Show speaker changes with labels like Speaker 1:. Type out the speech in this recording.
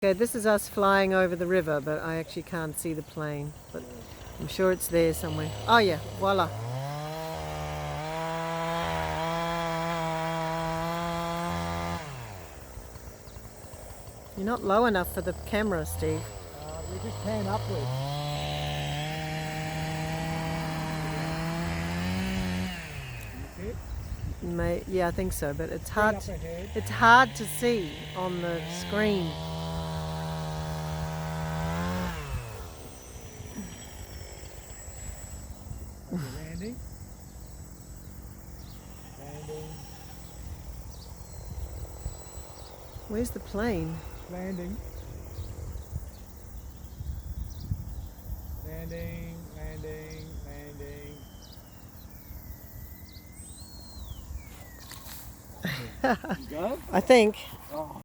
Speaker 1: Okay, this is us flying over the river, but I actually can't see the plane. But I'm sure it's there somewhere. Oh yeah, voila. You're not low enough for the camera, Steve.
Speaker 2: We just pan upwards.
Speaker 1: Yeah, I think so, but it's
Speaker 2: Straight
Speaker 1: hard.
Speaker 2: up ahead.
Speaker 1: It's hard to see on the screen.
Speaker 2: Okay, landing. Landing.
Speaker 1: Where's the plane?
Speaker 2: Landing. Landing. Landing. Landing. You go?
Speaker 1: I think.
Speaker 2: Oh.